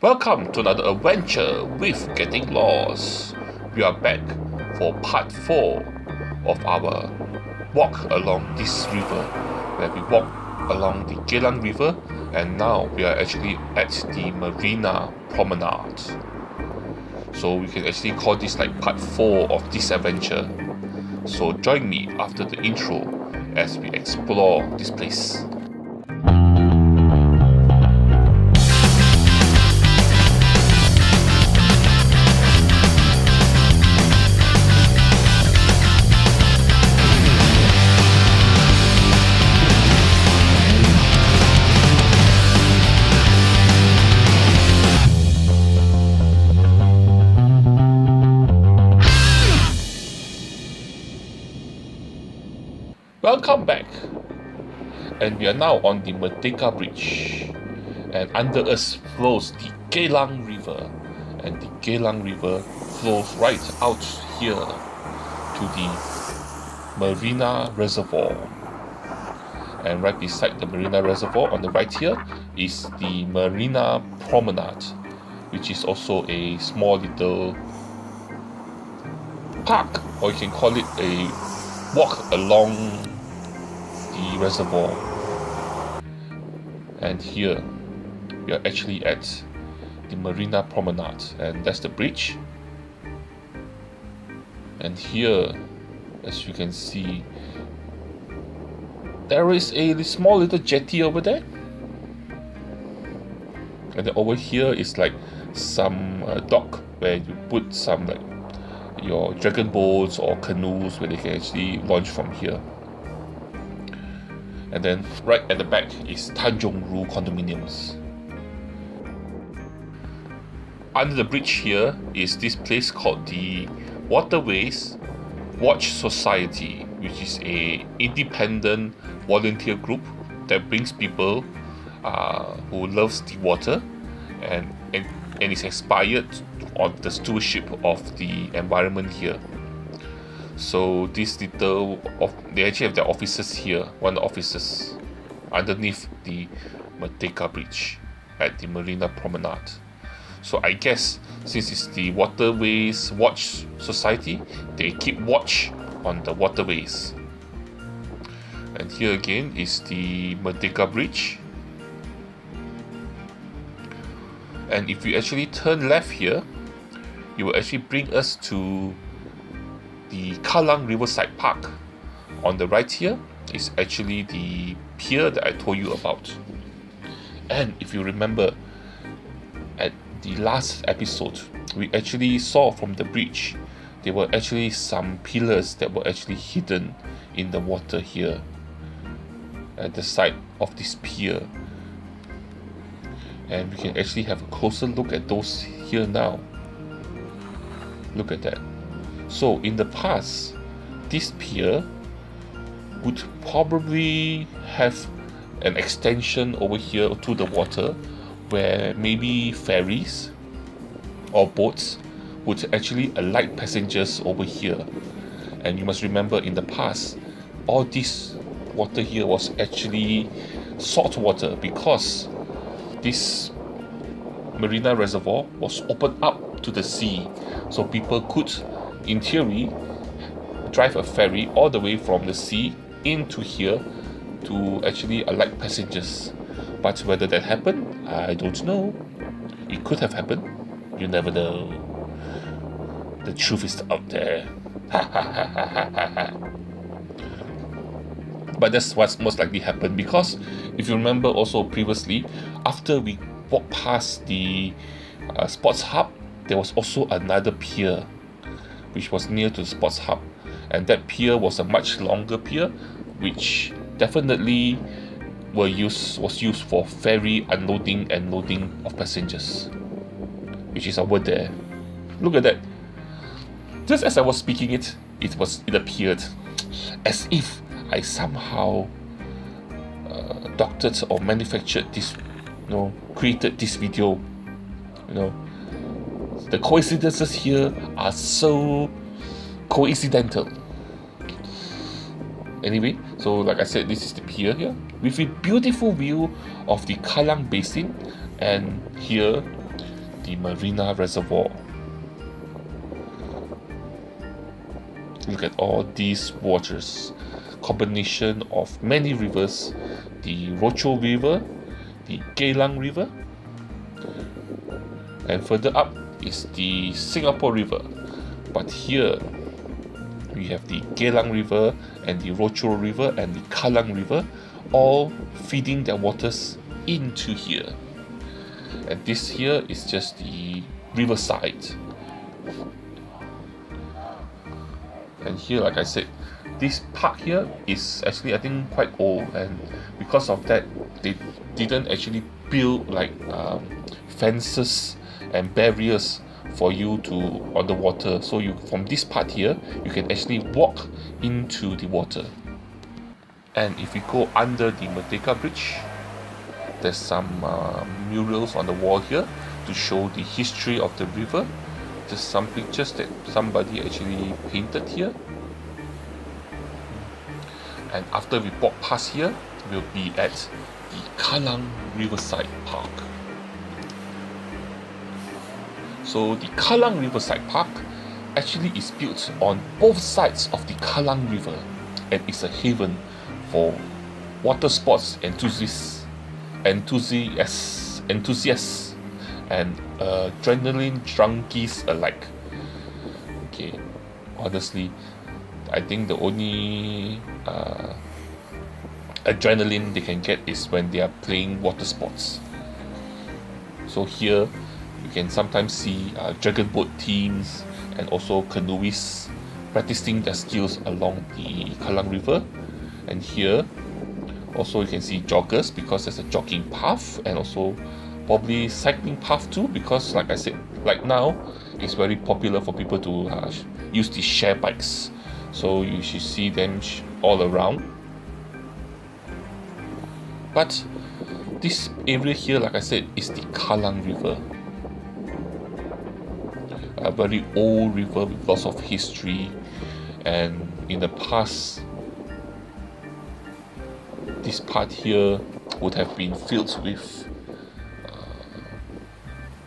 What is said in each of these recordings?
Welcome to another adventure with Getting Lost. We are back for part 4 of our walk along this river, where we walk along the Geylang River, and now we are actually at the Marina Promenade. So we can actually call this like part 4 of this adventure. So join me after the intro as we explore this place. Welcome back, and we are now on the Merdeka Bridge, and under us flows the Geylang River, and the Geylang River flows right out here to the Marina Reservoir, and right beside the Marina Reservoir on the right here is the Marina Promenade, which is also a small little park, or you can call it a walk along the reservoir. And here we are actually at the Marina Promenade, and that's the bridge. And here, as you can see, there is a small little jetty over there, and then over here is like some dock where you put some like your dragon boats or canoes where they can actually launch from here. And then right at the back is Tanjong Ru condominiums. Under the bridge here is this place called the Waterways Watch Society, which is a independent volunteer group that brings people who loves the water and is inspired on the stewardship of the environment here. So this little they actually have their offices here, one of the offices underneath the Merdeka Bridge at the Marina Promenade. So I guess since it's the Waterways Watch Society, they keep watch on the waterways. And here again is the Merdeka Bridge. And if you actually turn left here, it will actually bring us to the Kallang Riverside Park. On the right here is actually the pier that I told you about. And if you remember, at the last episode, we actually saw from the bridge, there were actually some pillars that were actually hidden in the water here at the side of this pier. And we can actually have a closer look at those here now. Look at that. So in the past, this pier would probably have an extension over here to the water where maybe ferries or boats would actually alight passengers over here. And you must remember, in the past, all this water here was actually salt water, because this Marina Reservoir was opened up to the sea, so people could, in theory, drive a ferry all the way from the sea into here to actually alight passengers. But whether that happened, I don't know. It could have happened. You never know. The truth is out there. But that's what's most likely happened, because if you remember also previously, after we walked past the sports hub, there was also another pier which was near to the sports hub, and that pier was a much longer pier, which definitely was used for ferry unloading and loading of passengers, which is over there. Look at that. Just as I was speaking it appeared as if I somehow doctored or manufactured this, created this video. The coincidences here are so coincidental. Anyway, so like I said, this is the pier here with a beautiful view of the Kallang Basin, and here the Marina Reservoir. Look at all these waters, combination of many rivers, the Rochor River, the Geylang River, and further up is the Singapore River. But here we have the Geylang River and the Rochor River and the Kallang River, all feeding their waters into here. And this here is just the riverside. And here, like I said, this park here is actually, I think, quite old, and because of that they didn't actually build like fences and barriers for you to on the water. So you, from this part here, you can actually walk into the water. And if you go under the Merdeka Bridge, there's some murals on the wall here to show the history of the river. Just some pictures that somebody actually painted here. And after we walk past here, we'll be at the Kallang Riverside Park. So the Kallang Riverside Park actually is built on both sides of the Kallang River, and is a haven for water sports enthusiasts and adrenaline junkies alike. Okay, honestly, I think the only adrenaline they can get is when they are playing water sports. So here you can sometimes see dragon boat teams and also canoeists practicing their skills along the Kallang River. And here also you can see joggers, because there's a jogging path, and also probably cycling path too, because like I said, like now it's very popular for people to use these share bikes, so you should see them all around. But this area here, like I said, is the Kallang River, a very old river with lots of history, and in the past this part here would have been filled with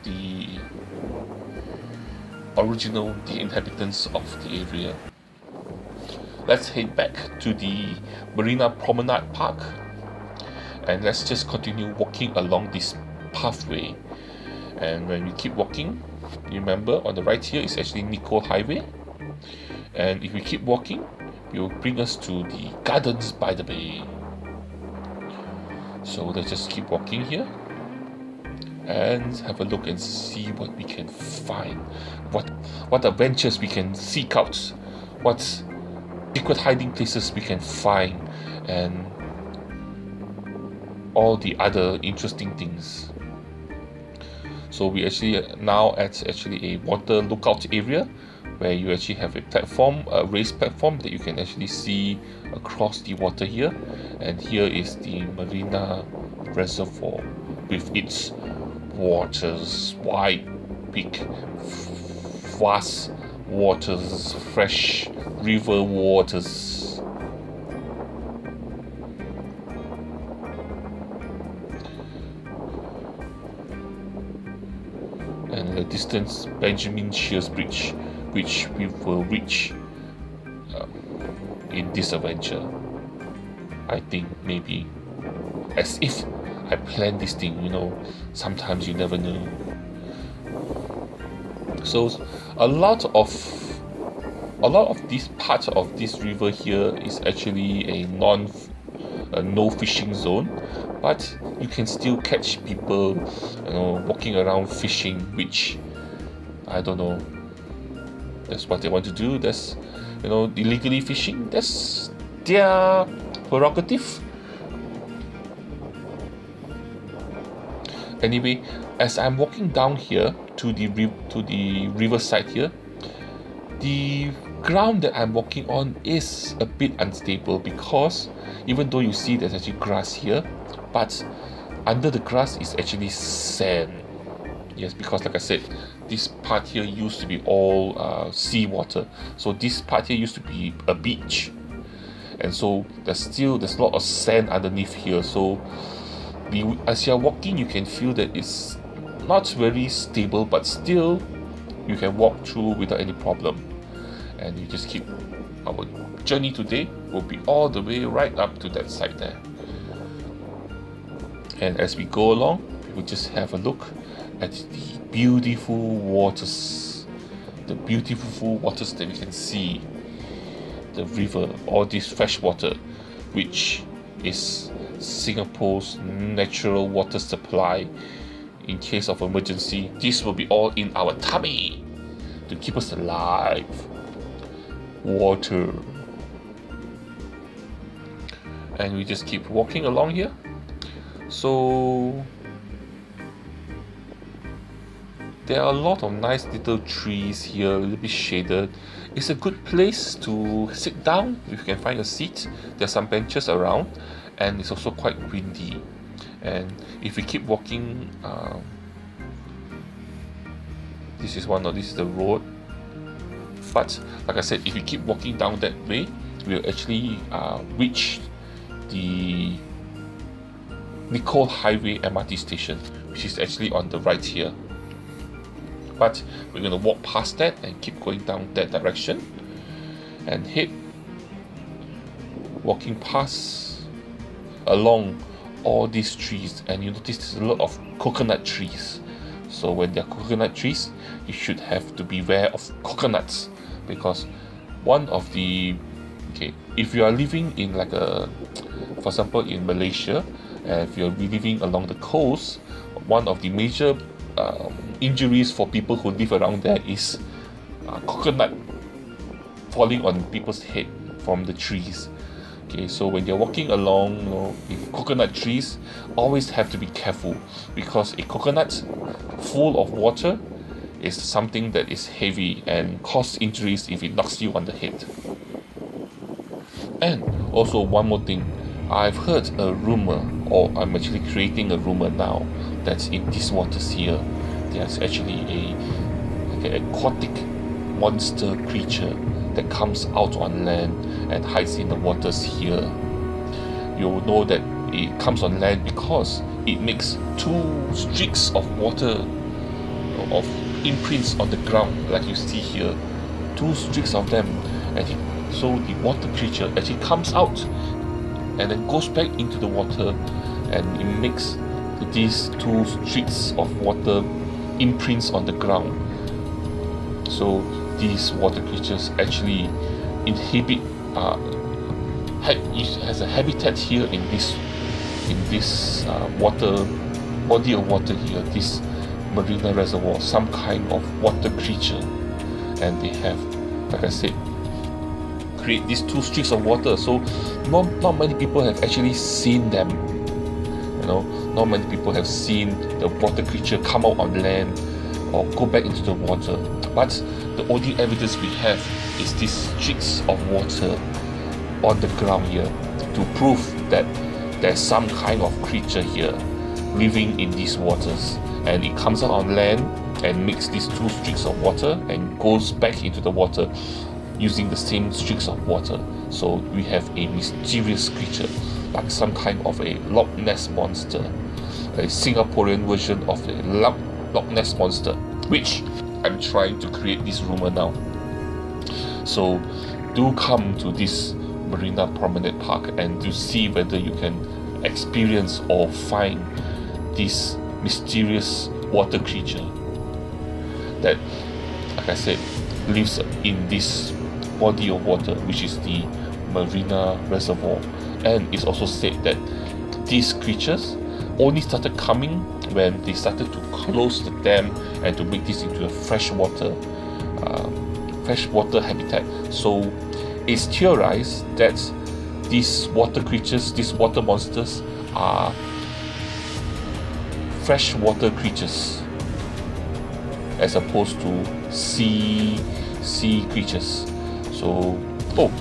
the inhabitants of the area. Let's head back to the Marina Promenade Park, and let's just continue walking along this pathway. And when we keep walking, remember on the right here is actually Nicoll Highway, and if we keep walking, it will bring us to the Gardens by the Bay. So let's just keep walking here and have a look and see what we can find, what adventures we can seek out, what secret hiding places we can find, and all the other interesting things. So we actually now at actually a water lookout area, where you actually have a platform, a raised platform that you can actually see across the water here. And here is the Marina Reservoir with its waters, wide, big, vast waters, fresh river waters. And in the distance, Benjamin Shears Bridge, which we will reach in this adventure. I think maybe, as if I planned this thing, you know, sometimes you never know. So a lot of this part of this river here is actually a no fishing zone, but you can still catch people, you know, walking around fishing, which I don't know, that's what they want to do. That's, you know, illegally fishing, that's their prerogative. Anyway, as I'm walking down here to the riverside here, the ground that I'm walking on is a bit unstable, because even though you see there's actually grass here, but under the grass is actually sand. Yes, because like I said, this part here used to be all seawater, so this part here used to be a beach, and so there's a lot of sand underneath here. So as you're walking, you can feel that it's not very stable, but still you can walk through without any problem. And you just keep, our journey today will be all the way right up to that side there. And as we go along, we will just have a look at the beautiful waters, that we can see, the river, all this fresh water, which is Singapore's natural water supply. In case of emergency, this will be all in our tummy to keep us alive. Water. And we just keep walking along here. So there are a lot of nice little trees here, a little bit shaded. It's a good place to sit down if you can find a seat. There's some benches around, and it's also quite windy. And if we keep walking, this is the road. But like I said, if you keep walking down that way, we'll actually reach the Nicole Highway MRT station, which is actually on the right here. But we're going to walk past that and keep going down that direction and walking past along all these trees. And you notice there's a lot of coconut trees. So when there are coconut trees, you should have to beware of coconuts, because one of the if you are living in for example in Malaysia, if you're living along the coast, one of the major injuries for people who live around there is coconut falling on people's head from the trees. So when you're walking along in coconut trees, always have to be careful, because a coconut full of water is something that is heavy and cause injuries if it knocks you on the head. And also one more thing, I've heard a rumor, or I'm actually creating a rumor now, that in these waters here, there's actually an aquatic monster creature that comes out on land and hides in the waters here. You'll know that it comes on land because it makes 2 streaks of water, of imprints on the ground, like you see here, 2 streaks of them, and so the water creature actually comes out and then goes back into the water, and it makes these 2 streaks of water imprints on the ground. So these water creatures actually inhabit, has a habitat here in this body of water here, this Marina Reservoir, some kind of water creature, and they have, like I said, create these 2 streaks of water. So not many people have actually seen them. Not many people have seen the water creature come out on land or go back into the water. But the only evidence we have is these streaks of water on the ground here to prove that there's some kind of creature here living in these waters. And it comes out on land and makes these 2 streaks of water and goes back into the water using the same streaks of water. So we have a mysterious creature, like some kind of a Loch Ness monster, a Singaporean version of the Loch Ness monster, which I'm trying to create this rumor now. So do come to this Marina Promenade Park and to see whether you can experience or find this mysterious water creature that, like I said, lives in this body of water, which is the Marina Reservoir. And it's also said that these creatures only started coming when they started to close the dam and to make this into a freshwater habitat. So it's theorized that these water creatures, these water monsters, are freshwater creatures as opposed to sea creatures. So,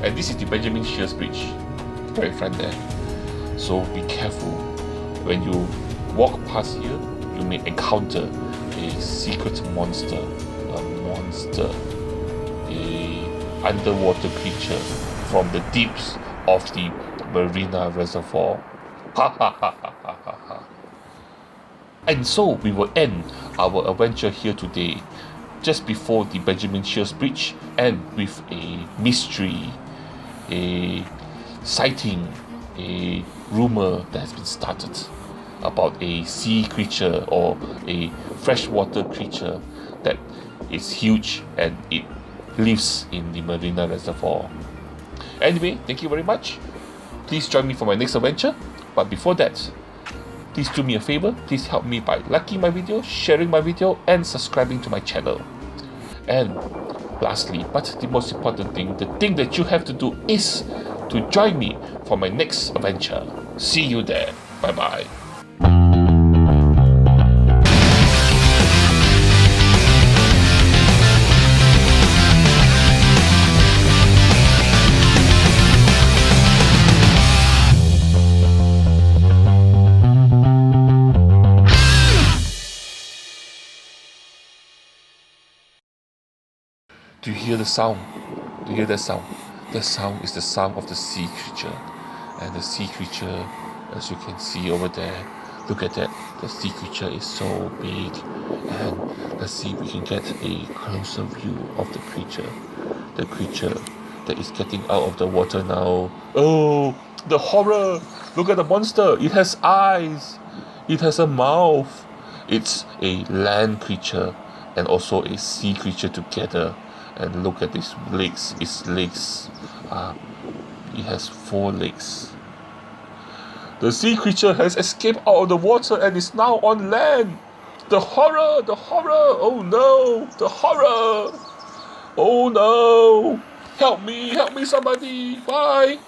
and this is the Benjamin Sheares Bridge, right in front there. So be careful when you walk past here. You may encounter a secret monster, a underwater creature from the deeps of the Marina Reservoir. Ha ha ha ha ha ha. And so we will end our adventure here today, just before the Benjamin Sheares Bridge, and with a mystery, a sighting, a rumor that has been started about a sea creature or a freshwater creature that is huge and it lives in the Marina Reservoir. Anyway, thank you very much. Please join me for my next adventure. But before that, please do me a favor. Please help me by liking my video, sharing my video, and subscribing to my channel. And lastly, but the most important thing, the thing that you have to do is to join me for my next adventure. See you there. Bye bye. Do you hear the sound? Do you hear that sound? The sound is the sound of the sea creature. And the sea creature, as you can see over there, look at that. The sea creature is so big. And let's see if we can get a closer view of the creature. The creature that is getting out of the water now. Oh, the horror! Look at the monster. It has eyes. It has a mouth. It's a land creature and also a sea creature together. And look at its legs. Its legs. It has 4 legs. The sea creature has escaped out of the water and is now on land. The horror! The horror! Oh no! The horror! Oh no! Help me! Help me, somebody! Bye!